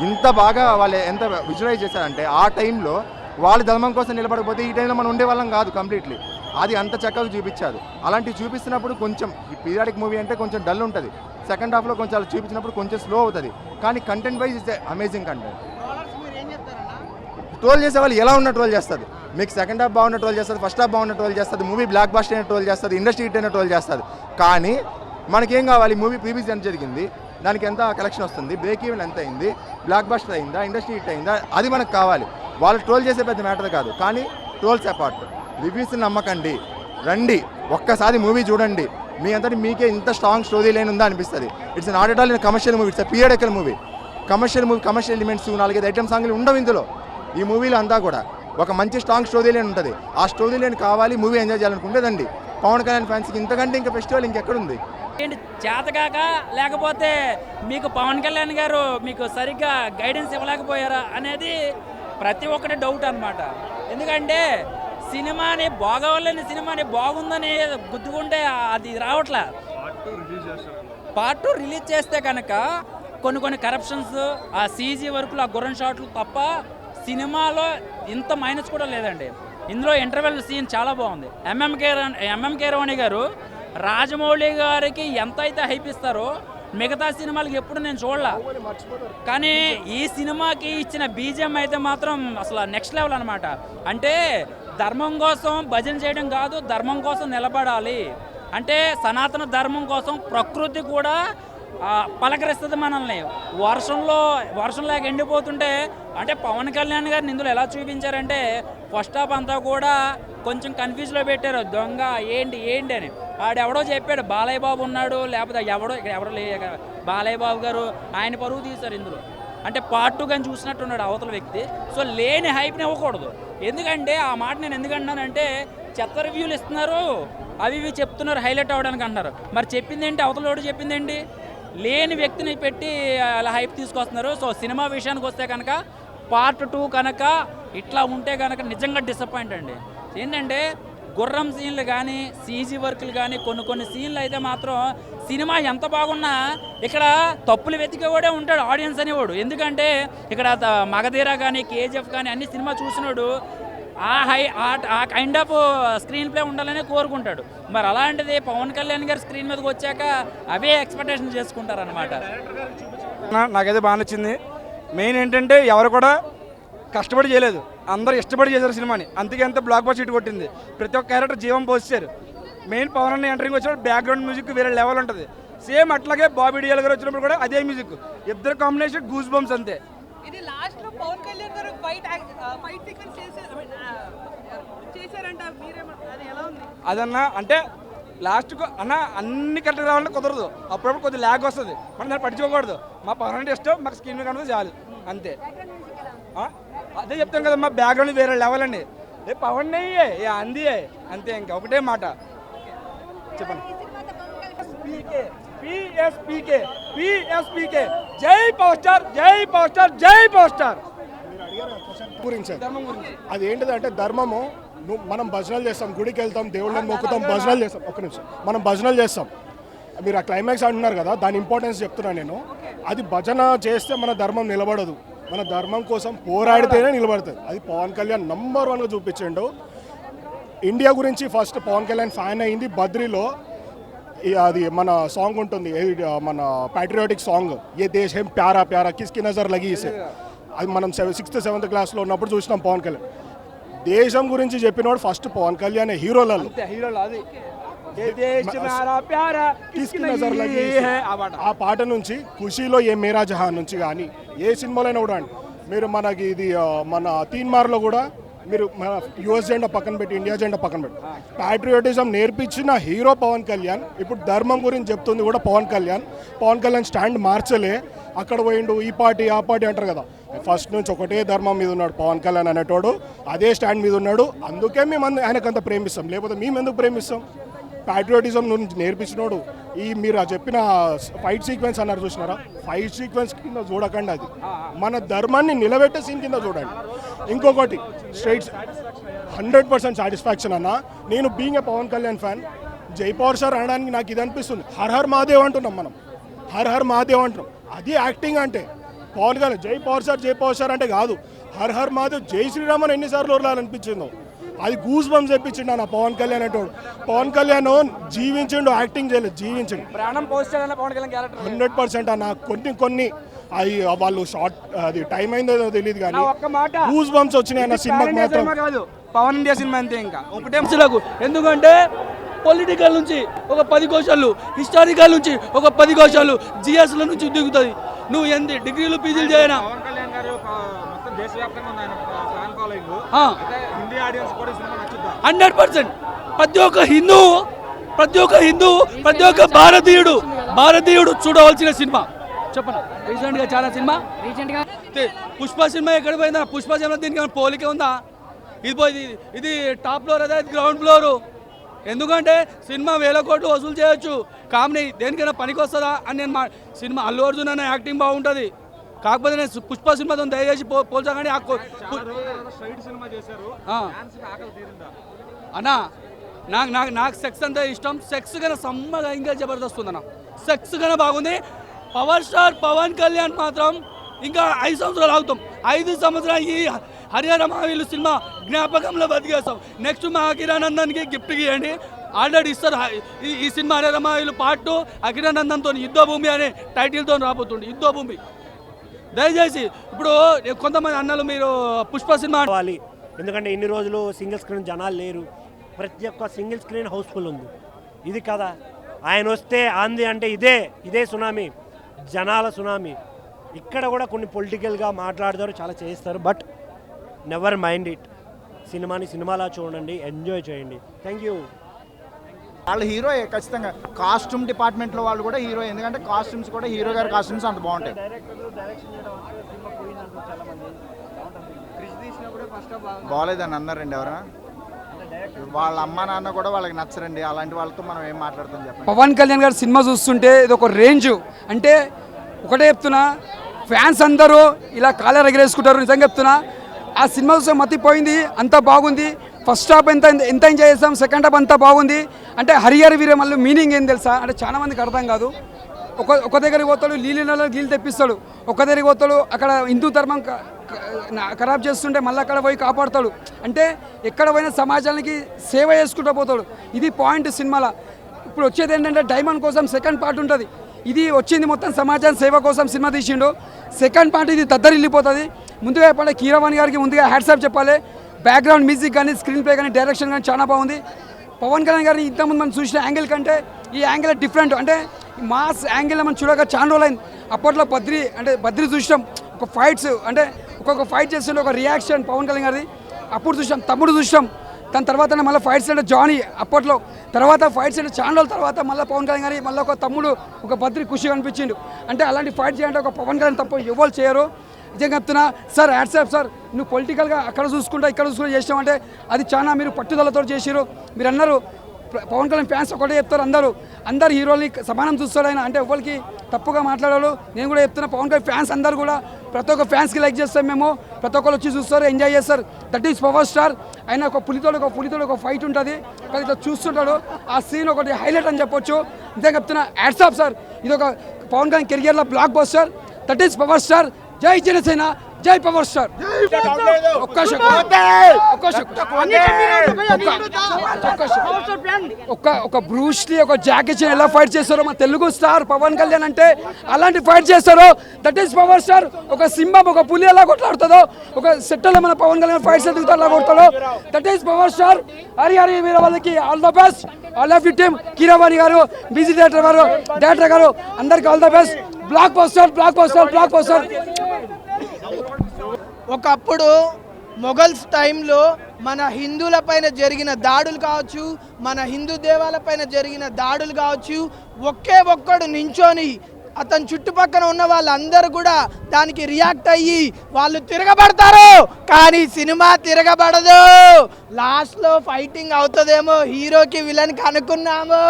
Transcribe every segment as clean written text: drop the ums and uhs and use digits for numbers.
ఇంత బాగా వాళ్ళు ఎంత విజువలైజ్ చేశారంటే ఆ టైంలో వాళ్ళు ధర్మం కోసం నిలబడకపోతే ఈ టైంలో మనం ఉండేవాళ్ళం కాదు కంప్లీట్లీ. అది అంత చక్కగా చూపించారు. అలాంటివి చూపిస్తున్నప్పుడు కొంచెం ఈ పీరియాడిక్ మూవీ అంటే కొంచెం డల్ ఉంటుంది. సెకండ్ హాఫ్లో కొంచెం అలా చూపించినప్పుడు కొంచెం స్లో అవుతుంది. కానీ content wise is amazing content. Troll చేసే వాళ్ళు ఎలా ఉన్న ట్రోల్ చేస్తుంది. మీకు సెకండ్ హాఫ్ బాగున్న ట్రోల్ చేస్తుంది, ఫస్ట్ హాఫ్ బాగున్న ట్రోల్ చేస్తుంది, మూవీ బ్లాక్ బస్టర్ అయిన ట్రోల్ చేస్తుంది, ఇండస్ట్రీ హిట్ అయిన ట్రోల్ చేస్తుంది. కానీ మనకేం కావాలి, మూవీ ప్రీవియస్ ఎంత జరిగింది, దానికి ఎంత కలెక్షన్ వస్తుంది, బ్రేక్ ఈవెన్ ఎంత అయింది, బ్లాక్ బస్టర్ అయిందా, ఇండస్ట్రీ హిట్ అయిందా, అది మనకు కావాలి. వాళ్ళు ట్రోల్ చేసే పెద్ద మ్యాటర్ కాదు. కానీ ట్రోల్స్ అపార్ట్, రివ్యూస్ నమ్మకండి, రండి ఒక్కసారి మూవీ చూడండి. మీ అంతటి మీకే ఇంత స్ట్రాంగ్ స్టోరీ లైన్ ఉందా అనిపిస్తుంది. It's not at all in commercial movie, it's periodical movie. Commercial elements 4-5 item సాంగ్లు ఉండవు ఇందులో. ఈ మూవీలో అంతా కూడా ఒక మంచి స్ట్రాంగ్ స్టోరీ లైన్ ఉంటుంది. ఆ స్టోరీ లైన్ కావాలి, మూవీ ఎంజాయ్ చేయాలనుకుంటేదండి. పవన్ కళ్యాణ్ ఫ్యాన్స్కి ఇంతకంటే ఇంకా ఫెస్టివల్ ఇంకెక్కడుంది? ఏంటి చేతకాక, లేకపోతే మీకు పవన్ కళ్యాణ్ గారు మీకు సరిగ్గా గైడెన్స్ ఇవ్వలేకపోయారా అనేది ప్రతి ఒక్కటి డౌట్ అనమాట. ఎందుకంటే సినిమాని బాగోలేని సినిమాని బాగుందని గుద్దుకుంటే అది రావట్లే. పార్ట్ 2 రిలీజ్ చేస్తే కనుక కొన్ని కరప్షన్స్, ఆ సీజీ వర్కులు, ఆ గుర్రం షాట్లు తప్ప సినిమాలో ఇంత మైనస్ కూడా లేదండి. ఇందులో ఇంటర్వెల్ సీన్ చాలా బాగుంది. ఎంఎం కీరవాణి గారు రాజమౌళి గారికి ఎంత అయితే హైప్ ఇస్తారో మిగతా సినిమాలకి ఎప్పుడు నేను చూడలే. కానీ ఈ సినిమాకి ఇచ్చిన బీజిఎం అయితే మాత్రం అసలు నెక్స్ట్ లెవెల్ అనమాట. అంటే ధర్మం కోసం భజన చేయడం కాదు, ధర్మం కోసం నిలబడాలి. అంటే సనాతన ధర్మం కోసం ప్రకృతి కూడా పలకరిస్తుంది మనల్ని. వర్షంలాగా ఎండిపోతుంటే అంటే పవన్ కళ్యాణ్ గారిని ఇందులో ఎలా చూపించారంటే ఫస్ట్ హాఫ్ అంతా కూడా కొంచెం కన్ఫ్యూజ్లో పెట్టారు. దొంగ ఏంటి అని ఆడెవడో చెప్పాడు, బాలయ్య బాబు ఉన్నాడు, లేకపోతే ఎవడో బాలయ్య బాబు గారు ఆయన పరువు తీశారు ఇందులో. అంటే పార్ట్ 2 కానీ చూసినట్టున్నాడు అవతల వ్యక్తి. సో లేని హైప్ని ఇవ్వకూడదు. ఎందుకంటే ఆ మాట నేను ఎందుకంటున్నానంటే చెత్త రివ్యూలు ఇస్తున్నారు, అవి చెప్తున్నారు హైలైట్ అవ్వడానికి అంటున్నారు. మరి చెప్పిందేంటి, అవతల చెప్పిందేంటి? లేని వ్యక్తిని పెట్టి అలా హైప్ తీసుకొస్తున్నారు. సో సినిమా విషయానికి వస్తే కనుక పార్ట్ 2 కనుక ఇట్లా ఉంటే కనుక నిజంగా డిసప్పాయింట్ అండి. ఏంటంటే గుర్రం సీన్లు కానీ సీజీ వర్క్లు కానీ కొన్ని సీన్లు అయితే మాత్రం సినిమా ఎంత బాగున్నా ఇక్కడ తప్పులు వెతికేవాడే ఉంటాడు ఆడియన్స్ అనేవాడు. ఎందుకంటే ఇక్కడ మగధీర కానీ కేజీఎఫ్ కానీ అన్ని సినిమా చూసినాడు ఆ కైండ్ ఆఫ్ స్క్రీన్ ప్లే ఉండాలని కోరుకుంటాడు. మరి అలాంటిది పవన్ కళ్యాణ్ గారు స్క్రీన్ మీదకి వచ్చాక అవే ఎక్స్పెక్టేషన్ చేసుకుంటారనమాట. నాకైతే బాగా నచ్చింది. మెయిన్ ఏంటంటే ఎవరు కూడా కష్టపడి చేయలేదు, అందరూ ఇష్టపడి చేశారు సినిమాని. అందుకే అంత బ్లాక్ బస్టర్ హిట్ కొట్టింది. ప్రతి ఒక్క క్యారెక్టర్ జీవం పోసారు. మెయిన్ పవన్ అన్న ఎంటరింగ్ వచ్చినప్పుడు బ్యాక్గ్రౌండ్ మ్యూజిక్ వేరే లెవెల్ ఉంటుంది. సేమ్ అట్లాగే బాబీ డియోల్ గారు వచ్చినప్పుడు కూడా అదే మ్యూజిక్, ఇద్దరు కాంబినేషన్ గూస్ బంప్స్ అంతే. ఇది లాస్ట్ లో పవన్ కళ్యాణ్ గారు ఫైట్ సీక్వెన్స్ చేశారంట, అది ఎలా ఉంది అదన్నా? అంటే లాస్ట్కు అన్న అన్ని కరెక్ట్గా రావాలంటే కుదరదు, అప్పుడప్పుడు కొద్దిగా ల్యాగ్ వస్తుంది. మనం దాన్ని పట్టించుకోకూడదు. మా పవన్ అంటే ఇష్టం, మాకు స్క్రీన్ మీద కనుక చాలు అంతే. అదే చెప్తాం కదా, మా బ్యాక్గ్రౌండ్ వేరే లెవెల్ అండి. పవన్ ఏ అంది అంతే, ఇంకా ఒకటే మాట చెప్పండి. పిఎస్పీకే జై పవర్ స్టార్, జై పవర్ స్టార్, జై పవర్ స్టార్. గురించి అది ఏంటిదంటే ధర్మము. మనం భజనలు చేస్తాం, గుడికి వెళ్తాం, దేవుళ్ళని మొక్కుతాం, భజనలు చేస్తాం. ఒక్క నిమిషం, మనం భజనలు చేస్తాం. మీరు ఆ క్లైమాక్స్ అంటున్నారు కదా, దాని ఇంపార్టెన్స్ చెప్తున్నాను నేను. అది భజన చేస్తే మన ధర్మం నిలబడదు, మన ధర్మం కోసం పోరాడితేనే నిలబడుతుంది. అది పవన్ కళ్యాణ్ నంబర్ 1గా చూపించిండు. ఇండియా గురించి ఫస్ట్ పవన్ కళ్యాణ్ ఫ్యాన్ అయింది బద్రీలో. అది మన సాంగ్ ఉంటుంది, మన ప్యాట్రియాటిక్ సాంగ్, ఏ దేశ్ హేం ప్యారా ప్యారా కిస్కి నజర్ లగీసే. అది మనం 6th 7th క్లాస్లో ఉన్నప్పుడు చూసినాం. పవన్ కళ్యాణ్ దేశం గురించి చెప్పినవాడు ఫస్ట్ పవన్ కళ్యాణ్. హీరోలలో అది ఆ పాట నుంచి ఖుషీలో ఏ మేరా జహాన్ నుంచి కానీ ఏ సినిమాలైనా కూడా అండి. మీరు మనకి ఇది మన తీన్మార్లో కూడా మీరు మన యుఎస్ జెండా పక్కన పెట్టి ఇండియా జెండా పక్కన పెట్టి ప్యాట్రియాటిజం నేర్పించిన హీరో పవన్ కళ్యాణ్. ఇప్పుడు ధర్మం గురించి చెప్తుంది కూడా పవన్ కళ్యాణ్. పవన్ కళ్యాణ్ స్టాండ్ మార్చలే, అక్కడ పోయిండు ఈ పార్టీ ఆ పార్టీ అంటారు కదా. ఫస్ట్ నుంచి ఒకటే ధర్మం మీద ఉన్నాడు పవన్ కళ్యాణ్ అనేటోడు, అదే స్టాండ్ మీద ఉన్నాడు. అందుకే మేము ఆయనకంత ప్రేమిస్తాం, లేకపోతే మేము ఎందుకు ప్రేమిస్తాం? ప్యాట్రియాటిజం నుంచి నేర్పించినోడు. ఈ మీరు చెప్పిన ఫైట్ సీక్వెన్స్ అన్నారు చూసినారా, ఫైట్ సీక్వెన్స్ కింద చూడకండి, అది మన ధర్మాన్ని నిలబెట్టే సీన్ కింద చూడండి. ఇంకొకటి స్ట్రైట్ 100% సాటిస్ఫాక్షన్ అన్న. నేను being a Pawan Kalyan fan, జై పవర్ స్టార్ అనడానికి నాకు ఇది అనిపిస్తుంది. హర్ హర్ మహాదేవ్ అంటున్నాం మనం, హర్ హర్ మహాదేవ్ అంటున్నాం. అది యాక్టింగ్ అంటే పవన్ కళ్యాణ్ జై పవర్ స్టార్ అంటే కాదు, హర్ హర్ మాధవ్ జై శ్రీరామ్ అని ఎన్నిసార్లు వదలాలనిపించిందో, అది గూస్ బంప్స్ తెప్పించిండు నా పవన్ కళ్యాణ్ అంటాడు. పవన్ కళ్యాణ్ జీవించిండు, యాక్టింగ్ చేయలేదు, జీవించిండు. ప్రాణం పోస్టాడన్న పవన్ కళ్యాణ్ క్యారెక్టర్ 100% అన్న. కొన్ని అవి వాళ్ళు షార్ట్ అది టైం అయిందో తెలియదు కానీ ఒక్క మాట గూస్ బంప్స్ వచ్చినాయి అన్న సినిమాకి మాత్రం. కాదు పవన్ ఇండియా సినిమా అంతే. ఇంకా ఒకటే ఎందుకంటే పొలిటికల్ నుంచి ఒక 10 కోశాలు, హిస్టారికల్ నుంచి ఒక 10 కోశాలు, జిఎస్ల నుంచి దిగుతుంది. నువ్వు ఎంత డిగ్రీలు పీజీలు చేయనా 100%. ప్రతి ఒక్క హిందూ ప్రతి ఒక్క భారతీయుడు చూడవలసిన సినిమా. చెప్పనా రీసెంట్గా చాలా సినిమా పుష్ప సినిమా ఎక్కడ పోయిందా? పుష్ప సినిమా దీనికి పోలిక ఉందా? ఇది టాప్ ఫ్లోర్ అదే గ్రౌండ్ ఫ్లోరు. ఎందుకంటే సినిమా 1000 కోట్లు వసూలు చేయొచ్చు, కామెడీ దేనికైనా పనికి వస్తుందా అని నేను సినిమా అల్లు అర్జున్ అనే యాక్టింగ్ బాగుంటుంది. కాకపోతే నేను పుష్ప సినిమాతో దయచేసి పోల్చగానే అన్నా నాకు సెక్స్ అంటే ఇష్టం. సెక్స్ కన్నా సమ్మగా ఇంకా జబర్దస్త్ ఉందన్న. సెక్స్ కన్నా బాగుంది. పవర్ స్టార్ పవన్ కళ్యాణ్ మాత్రం ఇంకా 5 సంవత్సరాలు అవుతాం. 5 సంవత్సరాలు ఈ హరిహర మహావీరులు సినిమా జ్ఞాపకంలో బతికేస్తాం. నెక్స్ట్ మా అఖిరానందన్కి గిఫ్ట్ ఇవ్వండి, ఆల్రెడీ ఇస్తారు. ఈ సినిమా హరిహర మహావీరులు పార్ట్ 2 అఖిరానందన్తో యుద్ధభూమి అనే టైటిల్తో రాబోతుంది. యుద్ధభూమి దయచేసి ఇప్పుడు కొంతమంది అన్నలు మీరు పుష్ప సినిమా కావాలి, ఎందుకంటే ఇన్ని రోజులు సింగిల్ స్క్రీన్ జనాలు లేరు, ప్రతి ఒక్క సింగిల్ స్క్రీన్ హౌస్ఫుల్ ఉంది. ఇది కదా ఆయన వస్తే ఆంది అంటే ఇదే సునామీ, జనాల సునామీ. ఇక్కడ కూడా కొన్ని పొలిటికల్గా మాట్లాడతారు, చాలా చేస్తారు, బట్ నెవర్ మైండ్ ఇట్. సినిమాలా చూడండి, ఎంజాయ్ చేయండి. Thank you. వాళ్ళ హీరో ఖచ్చితంగా కాస్ట్యూమ్ డిపార్ట్మెంట్లో వాళ్ళు కూడా హీరో, ఎందుకంటే కాస్ట్యూమ్స్ కూడా హీరో గారి కాస్ట్యూమ్స్ అంత బాగుంటాయి. బాగోలేదని అన్నారండి ఎవరైనా, వాళ్ళ అమ్మ నాన్న కూడా వాళ్ళకి నచ్చరండి. అలాంటి వాళ్ళతో మనం ఏం మాట్లాడుతాం చెప్పండి. పవన్ కళ్యాణ్ గారి సినిమా చూస్తుంటే ఇది ఒక రేంజ్. అంటే ఒకటే చెప్తున్నా, ఫ్యాన్స్ అందరూ ఇలా కాలర్ ఎగరేసుకుంటారు. నిజంగా చెప్తున్నా, ఆ సినిమా చూస్తే మతిపోయింది. అంతా బాగుంది. ఫస్ట్ హాఫ్ ఎంత ఎంజాయ్ చేస్తాం, సెకండ్ హాఫ్ అంతా బాగుంది. అంటే హరిహర వీరమల్లు మీనింగ్ ఏం తెలుసా అంటే చాలా మందికి అర్థం కాదు. ఒక దగ్గరికి పోతాడు, నీళ్ళు తెప్పిస్తాడు. ఒక దగ్గరికి పోతాడు, అక్కడ హిందూ ధర్మం ఖరాబ్ చేస్తుంటే మళ్ళీ అక్కడ పోయి కాపాడుతాడు. అంటే ఎక్కడ పోయినా సమాజానికి సేవ చేసుకుంటూ పోతాడు. ఇది పాయింట్ సినిమాలో. ఇప్పుడు వచ్చేది ఏంటంటే డైమండ్ కోసం సెకండ్ పార్ట్ ఉంటుంది. ఇది వచ్చింది మొత్తం సమాజాన్ని సేవ కోసం సినిమా తీసిండు. సెకండ్ పార్ట్ ఇది దద్దరిల్లిపోతుంది. ముందుగా చెప్పాలి కీరవాణి గారికి ముందుగా హ్యాట్సాప్ చెప్పాలి. బ్యాక్గ్రౌండ్ మ్యూజిక్ కానీ, స్క్రీన్ ప్లే కానీ, డైరెక్షన్ కానీ చాలా బాగుంది. పవన్ కళ్యాణ్ గారిని ఇంతకుముందు మనం చూసిన యాంగిల్ కంటే ఈ యాంగిల్ డిఫరెంట్. అంటే మాస్ యాంగిల్ మనం చూడక చాలా రోజులైంది. అప్పట్లో బద్రి చూసాం, ఒక ఫైట్స్ అంటే ఒక్కొక్క ఫైట్ చేస్తుంటే ఒక రియాక్షన్ పవన్ కళ్యాణ్ గారిది అప్పుడు చూసాం. తమ్ముడు చూసాం, దాని తర్వాత మళ్ళీ ఫైట్స్ అంటే జానీ అప్పట్లో, తర్వాత ఫైట్స్ అంటే చాలా రోజుల తర్వాత మళ్ళీ పవన్ కళ్యాణ్ గారి మళ్ళీ ఒక తమ్ముడు ఒక బద్రి ఖుషి అనిపించిండు. అంటే అలాంటి ఫైట్ చేయాలంటే ఒక పవన్ కళ్యాణ్ తప్ప ఎవరు చేయరు. నిజంగా చెప్తున్నా సార్, హ్యాట్సాప్ సార్. నువ్వు పొలిటికల్గా అక్కడ చూసుకుంటా ఇక్కడ చూసుకుంటా చేసినామంటే అది చాలా మీరు పట్టుదలతో చేసిరు. మీరు అన్నారు పవన్ కళ్యాణ్ ఫ్యాన్స్ ఒకటే చెప్తారు, అందరు హీరోని సమానం చూస్తాడు ఆయన. అంటే ఎవరికి తప్పుగా మాట్లాడారు. నేను కూడా చెప్తున్నా, పవన్ కళ్యాణ్ ఫ్యాన్స్ అందరు కూడా ప్రతి ఒక్క ఫ్యాన్స్కి లైక్ చేస్తాం మేము. ప్రతి ఒక్కరు వచ్చి చూస్తారు, ఎంజాయ్ చేస్తారు. That is power star. ఆయన ఒక పులితోడు ఒక ఫైట్ ఉంటుంది, కానీ ఇట్లా చూస్తుంటాడు. ఆ సీన్ ఒకటి హైలైట్ అని చెప్పొచ్చు. నిజంగా చెప్తున్నా, హ్యాట్సాప్ సార్. ఇది ఒక పవన్ కళ్యాణ్ కెరియర్లో block buster. That is power star. జై జనసేన, జై పవర్ స్టార్. ఒక బ్రూస్లీ, ఒక జాకీ చాన్ ఎలా ఫైట్ చేస్తారో మా తెలుగు స్టార్ పవన్ కళ్యాణ్ అంటే అలాంటి ఫైట్ చేస్తారో దట్ ఈస్ పవర్ స్టార్. ఒక సింహం, ఒక పులి ఎలా కొట్లాడుతుందో, ఒక సెట్లో మన పవన్ కళ్యాణ్ ఫైట్స్ ఎదుగుతా ఎలా కొడతాడో that is power star. Hari Veera వాళ్ళకి all the best. All of you team. Keeravani గారు, బిజీ డైరెక్టర్ గారు అందరికి all the best. Blockbuster. ఒకప్పుడు మొఘల్స్ టైంలో మన హిందువుల పైన జరిగిన దాడులు కావచ్చు, మన హిందూ దేవాలపైన జరిగిన దాడులు కావచ్చు, ఒక్కడు నించొని అతని చుట్టుపక్కల ఉన్న వాళ్ళందరూ కూడా దానికి రియాక్ట్ అయ్యి వాళ్ళు తిరగబడతారు. కానీ సినిమా తిరగబడదు. లాస్ట్లో ఫైటింగ్ అవుతుందేమో హీరోకి విలన్కి అనుకున్నాము,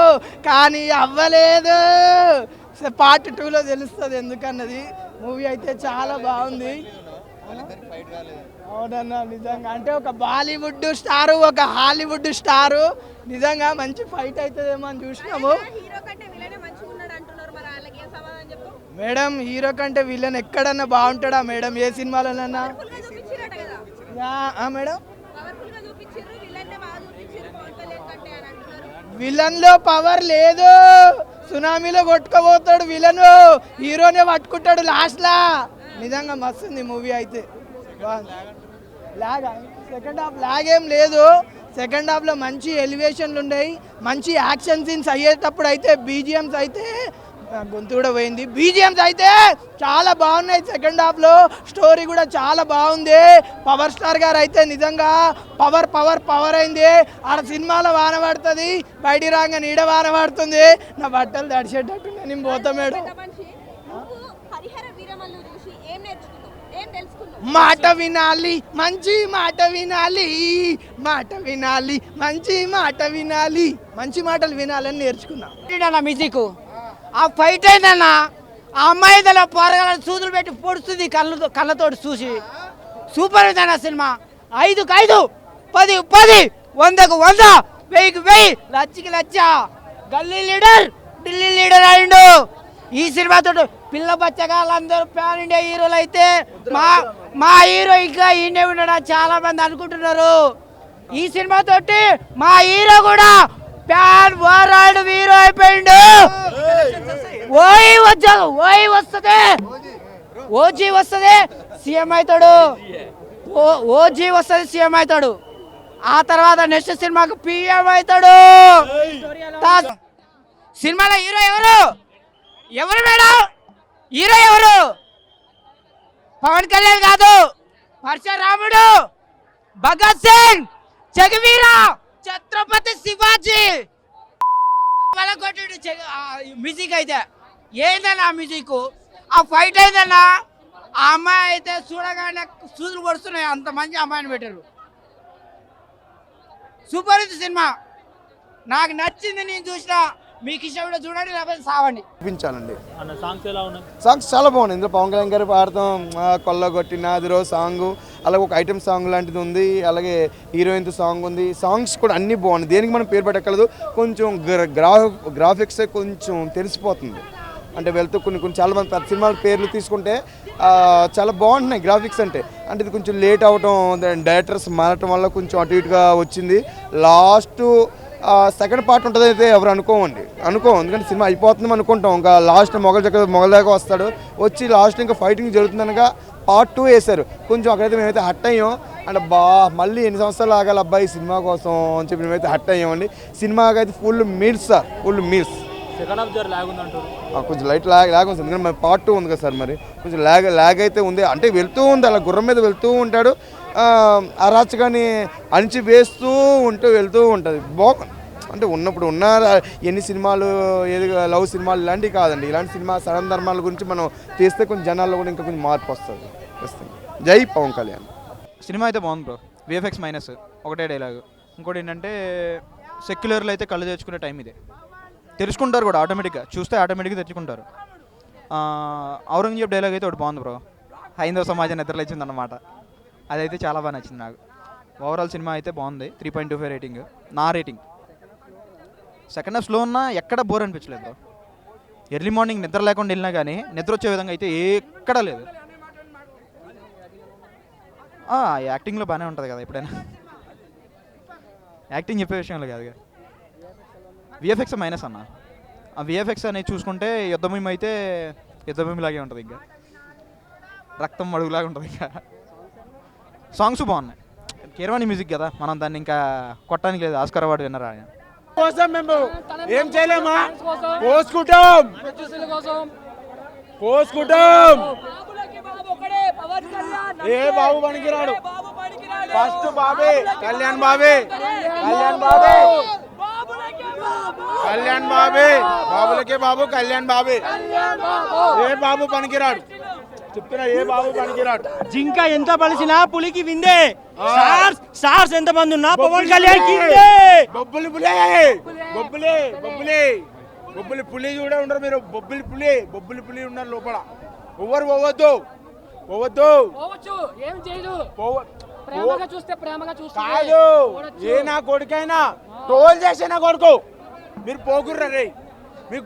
కానీ అవ్వలేదు. పార్ట్ 2లో తెలుస్తుంది ఎందుకన్నది. మూవీ అయితే చాలా బాగుంది. అవునన్నా, నిజంగా అంటే ఒక బాలీవుడ్ స్టారు, ఒక హాలీవుడ్ స్టారు. నిజంగా మంచి ఫైట్ అవుతుందేమో అని చూసినాము. మేడం హీరో కంటే విలన్ ఎక్కడన్నా బాగుంటాడా మేడం? ఏ సినిమాలోనన్నా? మేడం విలన్ లో పవర్ లేదు. సునామీలో కొట్టుకోబోతాడు విలన్, హీరోనే పట్టుకుంటాడు లాస్ట్ లా. నిజంగా మస్తుంది మూవీ అయితే. లాగ్ సెకండ్ హాఫ్ లాగ్ ఏం లేదు. సెకండ్ హాఫ్లో మంచి ఎలివేషన్లు ఉన్నాయి, మంచి యాక్షన్ సీన్స్ అయ్యేటప్పుడు అయితే బీజిఎమ్స్ అయితే గొంతు కూడా పోయింది. బీజిఎమ్స్ అయితే చాలా బాగున్నాయి సెకండ్ హాఫ్లో. స్టోరీ కూడా చాలా బాగుంది. పవర్ స్టార్ గారు అయితే నిజంగా పవర్ పవర్ పవర్ అయింది. ఆడ సినిమాలో వాన పడుతుంది, బయటికి రాగా నీడ వాన పడుతుంది. నా బట్టలు తడిచేటట్టు నేను పోతా మేడం. మాట వినాలి, మంచి మాట వినాలి, మాట వినాలి, మంచి మాట వినాలి, మంచి మాటలు వినాలని నేర్చుకున్నా. మ్యూజిక్ ఆ ఫైట్ అయిందన్న, ఆ అమ్మాయి తన పోరగాలను సూదులు పెట్టి పొడుస్తుంది కళ్ళతోటి చూసి. సూపర్ అయిందన్న సినిమా. 5కు 5, 10కు 10, 100కు 100, 1000కు 1000, లచ్చికి లచ్చ. గల్లీ లీడర్ ఢిల్లీ లీడర్ అయిండు ఈ సినిమాతో. పిల్ల బచ్చగాళ్ళందరూ ప్యాన్ ఇండియా హీరోలు అయితే మా హీరో ఇంకా ఈయనే ఉన్నాడా చాలా మంది అనుకుంటున్నారు. ఈ సినిమాతోటి మా హీరో కూడా ప్యాన్ వరల్డ్ హీరో అయిపోయిండు. ఓజీ వస్తుంది సీఎం అవుతాడు. ఓజీ వస్తుంది సీఎం అవుతాడు. ఆ తర్వాత నెక్స్ట్ సినిమాకు పిఎం అవుతాడు. సినిమాలో హీరో ఎవరు ఎవరు మేడం? హీరో ఎవరు? పవన్ కళ్యాణ్ కాదు, పరశురాముడు, భగత్ సింగ్, జగవీర, ఛత్రపతి శివాజీ కొట్టాడు. మ్యూజిక్ అయితే ఏందన్నా మ్యూజిక్, ఆ ఫైట్ అయిందన్నా. ఆ అమ్మాయి అయితే చూడగానే సూదులు పడుతున్నాయి, అంత మంచి అమ్మాయిని పెట్టారు. సూపర్ ఇది సినిమా, నాకు నచ్చింది. నేను చూసిన, మీకు ఇష్టం కూడా చూడండి, లేకపోతే సావండి. చూపించాలండి. సాంగ్స్ చాలా బాగున్నాయి. ఇందులో పవన్ కళ్యాణ్ గారు పాడతాం కొల్లగొట్టి నాదిరో సాంగ్, అలాగే ఒక ఐటమ్ సాంగ్ లాంటిది ఉంది, అలాగే హీరోయిన్తో సాంగ్ ఉంది. సాంగ్స్ కూడా అన్నీ బాగున్నాయి. దేనికి మనం పేరు పెట్టగలదు, కొంచెం గ్రాఫిక్స్ కొంచెం తెలిసిపోతుంది. అంటే వెళ్తూ కొన్ని చాలా మంది పెద్ద సినిమాల పేర్లు తీసుకుంటే చాలా బాగుంటున్నాయి గ్రాఫిక్స్. అంటే ఇది కొంచెం లేట్ అవటం, డైరెక్టర్స్ మారటం వల్ల కొంచెం అటు ఇటుగా వచ్చింది. లాస్ట్ సెకండ్ పార్ట్ ఉంటుంది అయితే ఎవరు అనుకోం, ఎందుకంటే సినిమా అయిపోతుంది అనుకుంటాం. ఇంకా లాస్ట్ మొగల దాకా వస్తాడు, వచ్చి లాస్ట్ ఇంకా ఫైటింగ్ జరుగుతుందనగా పార్ట్ 2 వేశారు. కొంచెం అక్కడైతే మేమైతే హట్ అయ్యాం. అంటే మళ్ళీ ఎన్ని సంవత్సరాలు ఆగాలి అబ్బాయి సినిమా కోసం అని చెప్పి మేమైతే హట్ అయ్యామండి. సినిమాకి అయితే full meals sir, full meals. కొంచెం లైట్ లాగ్ ఉంది, ఎందుకంటే మరి పార్ట్ 2 ఉంది కదా సార్, మరి కొంచెం లాగ్ అయితే ఉంది. అంటే వెళ్తూ ఉంది, అలా గుర్రం మీద వెళ్తూ ఉంటాడు, అరాచకాన్ని అణిచి వేస్తూ వెళ్తూ ఉంటుంది. బాగుంది. అంటే ఉన్నప్పుడు ఎన్ని సినిమాలు ఏది లవ్ సినిమాలు ఇలాంటివి కాదండి. ఇలాంటి సినిమా సడన్ ధర్మాల గురించి మనం తీస్తే కొంచెం జనాల్లో కూడా ఇంకా కొంచెం మార్పు వస్తుంది. జై పవన్ కళ్యాణ్. సినిమా అయితే బాగుంది బ్రో. విఎఫ్ఎక్స్ మైనస్ ఒకటే డైలాగ్. ఇంకోటి ఏంటంటే సెక్యులర్లు అయితే కళ్ళు తెచ్చుకునే టైం ఇదే. తెలుసుకుంటారు కూడా ఆటోమేటిక్గా, చూస్తే ఆటోమేటిక్గా తెచ్చుకుంటారు. ఔరంగజేబ్ డైలాగ్ అయితే ఒకటి బాగుంది బ్రో. హైందవ సమాజాన్ని నిద్రలేచింది అన్నమాట. అదైతే చాలా బాగా నచ్చింది నాకు. ఓవరాల్ సినిమా అయితే బాగుంది. 3.25 రేటింగ్ నా రేటింగ్. సెకండ్ హాఫ్ స్లో ఉన్నా ఎక్కడ బోర్ అనిపించలేదు బ్రో. ఎర్లీ మార్నింగ్ నిద్ర లేకుండా వెళ్ళినా కానీ నిద్ర వచ్చే విధంగా అయితే ఎక్కడా లేదు. యాక్టింగ్లో బాగానే ఉంటుంది కదా, ఎప్పుడైనా యాక్టింగ్ చెప్పే విషయంలో కాదు కదా. విఎఫ్ఎక్స్ మైనస్ అన్న. ఆ విఎఫ్ఎక్స్ అనేది చూసుకుంటే యుద్ధభూమి అయితే యుద్ధభూమిలాగే ఉంటుంది, ఇంకా రక్తం అడుగులాగా ఉంటుంది. ఇంకా సాంగ్స్ బాగున్నాయి. కీరవాణి మ్యూజిక్ కదా, మనం దాన్ని ఇంకా కొట్టడానికి లేదు. ఆస్కార్ అవార్డు విన్నర్ ఆయన కోసం మేము ఏం చేయలేమా, కోసుకుంటాం. ఏ బాబు పనికిరాడు, ఫస్ట్ బాబే కళ్యాణ్ బాబే, బాబులకే బాబు కళ్యాణ్ బాబే. ఏ బాబు పనికిరాడు, చెప్తున్నా, ఏ బాబు పనికిరాడు. జింక ఎంత పలిసినా పులికి విందే. స్టార్స్ ఎంత మంది ఉన్నా పవన్ కళ్యాణ్ కి బొబ్బులి పులి కూడా ఉండరు మీరు. బొబ్బులి పులి ఉన్నారు లోపల. ఎవరు పోవద్దు కాదు. ఏ నా కొడుకైనా టోల్ చేసే నా కొడుకు మీరు పోకుర్రా రే, మీకు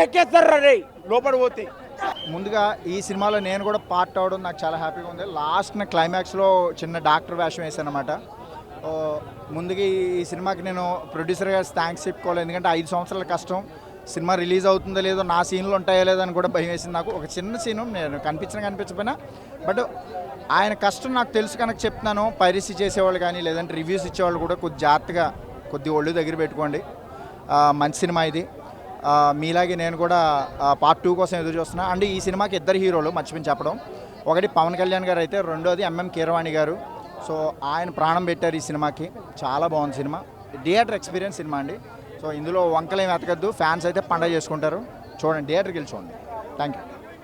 ఎక్కేస్తారా రే లోపల పోతే. ముందుగా ఈ సినిమాలో నేను కూడా పార్ట్ అవడం నాకు చాలా హ్యాపీగా ఉంది. లాస్ట్న క్లైమాక్స్లో చిన్న డాక్టర్ వేషం వేసాను అనమాట. ముందుగా ఈ సినిమాకి నేను ప్రొడ్యూసర్గా థ్యాంక్స్ చెప్పుకోవాలి. ఎందుకంటే 5 సంవత్సరాల కష్టం, సినిమా రిలీజ్ అవుతుందో లేదో, నా సీన్లు ఉంటాయో లేదో అని కూడా భయం వేసింది నాకు. ఒక చిన్న సీను నేను కనిపించకపోయినా బట్ ఆయన కష్టం నాకు తెలుసు కనుక చెప్తున్నాను. పైరసీ చేసేవాళ్ళు కానీ లేదంటే రివ్యూస్ ఇచ్చేవాళ్ళు కూడా కొద్ది జాగ్రత్తగా కొద్ది ఒళ్ళు దగ్గర పెట్టుకోండి. మంచి సినిమా ఇది. మీలాగే నేను కూడా పార్ట్ 2 కోసం ఎదురు చూస్తున్నా. అండ్ ఈ సినిమాకి 2 హీరోలు మర్చిపోయి చెప్పడం. ఒకటి పవన్ కళ్యాణ్ గారు అయితే, రెండోది ఎంఎం కీరవాణి గారు. సో ఆయన ప్రాణం పెట్టారు ఈ సినిమాకి. చాలా బాగుంది సినిమా, థియేటర్ ఎక్స్పీరియన్స్ సినిమా అండి. సో ఇందులో వంకలేం వెతకద్దు, ఫ్యాన్స్ అయితే పండగ చేసుకుంటారు. చూడండి, థియేటర్కి వెళ్ళి చూడండి. Thank you.